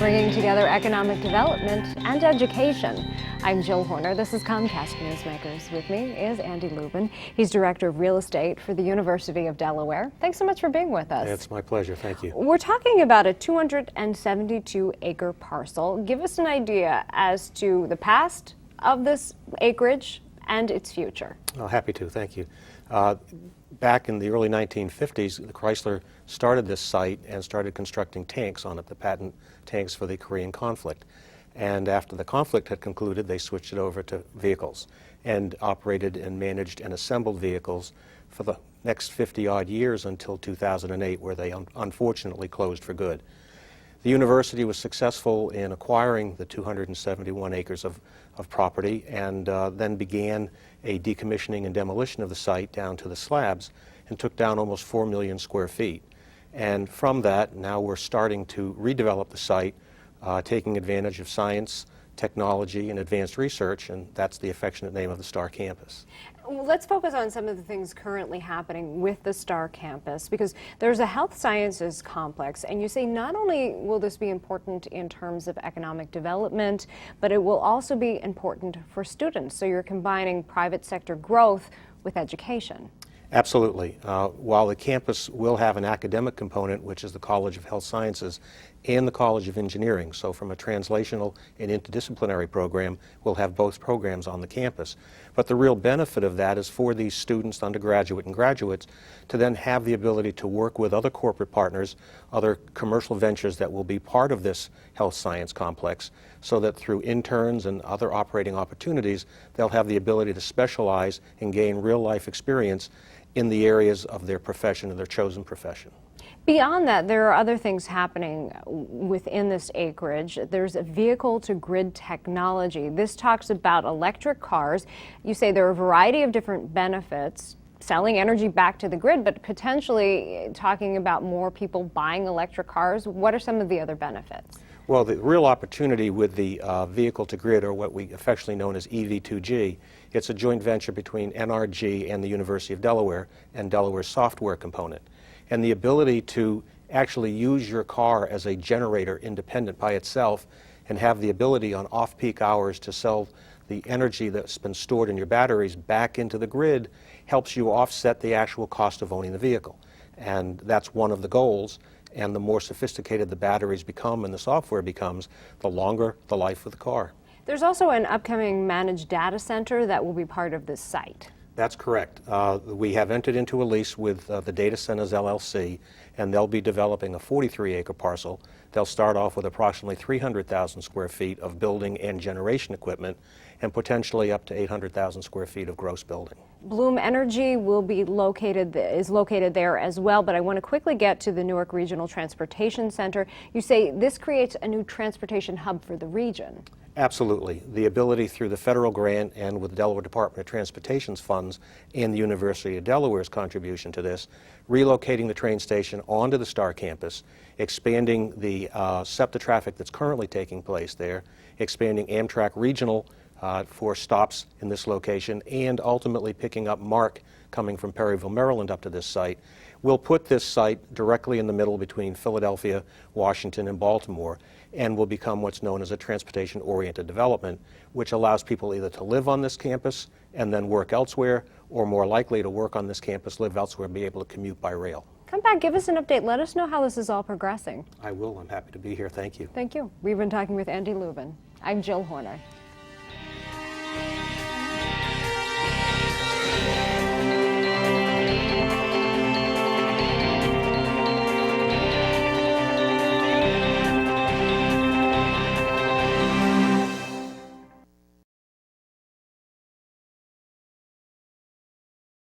bringing together economic development and education. I'm Jill Horner. This is Comcast Newsmakers. With me is Andy Lubin. He's Director of Real Estate for the University of Delaware. Thanks so much for being with us. It's my pleasure. Thank you. We're talking about a 272-acre parcel. Give us an idea as to the past of this acreage and its future. Oh, happy to. Thank you. Back in the early 1950s, the Chrysler started this site and started constructing tanks on it, the patent tanks for the Korean conflict. And after the conflict had concluded, they switched it over to vehicles and operated and managed and assembled vehicles for the next 50-odd years until 2008, where they unfortunately closed for good. The university was successful in acquiring the 271 acres of property and then began a decommissioning and demolition of the site down to the slabs and took down almost 4 million square feet. And from that, now we're starting to redevelop the site, taking advantage of science, technology, and advanced research, and that's the affectionate name of the Star Campus. Let's focus on some of the things currently happening with the Star Campus, because there's a health sciences complex, and you say not only will this be important in terms of economic development, but it will also be important for students. So you're combining private sector growth with education. Absolutely. While the campus will have an academic component, which is the College of Health Sciences and the College of Engineering, so from a translational and interdisciplinary program, we'll have both programs on the campus. But the real benefit of that is for these students, undergraduate and graduates, to then have the ability to work with other corporate partners, other commercial ventures that will be part of this health science complex, so that through interns and other operating opportunities, they'll have the ability to specialize and gain real-life experience in the areas of their profession and their chosen profession. Beyond that, there are other things happening within this acreage. There's a vehicle-to-grid technology. This talks about electric cars. You say there are a variety of different benefits, selling energy back to the grid, but potentially talking about more people buying electric cars. What are some of the other benefits? Well, the real opportunity with the vehicle-to-grid, or what we affectionately known as EV2G, it's a joint venture between NRG and the University of Delaware and Delaware's software component. And the ability to actually use your car as a generator independent by itself and have the ability on off-peak hours to sell the energy that's been stored in your batteries back into the grid helps you offset the actual cost of owning the vehicle. And that's one of the goals. And the more sophisticated the batteries become and the software becomes, the longer the life of the car. There's also an upcoming managed data center that will be part of this site. That's correct. We have entered into a lease with the Data Centers LLC, and they'll be developing a 43-acre parcel. They'll start off with approximately 300,000 square feet of building and generation equipment, and potentially up to 800,000 square feet of gross building. Bloom Energy is located there as well, but I want to quickly get to the Newark Regional Transportation Center. You say this creates a new transportation hub for the region. Absolutely. The ability through the federal grant and with the Delaware Department of Transportation's funds and the University of Delaware's contribution to this, relocating the train station onto the Star Campus, expanding the SEPTA traffic that's currently taking place there, expanding Amtrak Regional for stops in this location, and ultimately picking up MARC coming from Perryville, Maryland up to this site, will put this site directly in the middle between Philadelphia, Washington, and Baltimore, and will become what's known as a transportation-oriented development, which allows people either to live on this campus and then work elsewhere, or more likely to work on this campus, live elsewhere, and be able to commute by rail. Come back, give us an update. Let us know how this is all progressing. I will. I'm happy to be here. Thank you. Thank you. We've been talking with Andy Lubin. I'm Jill Horner.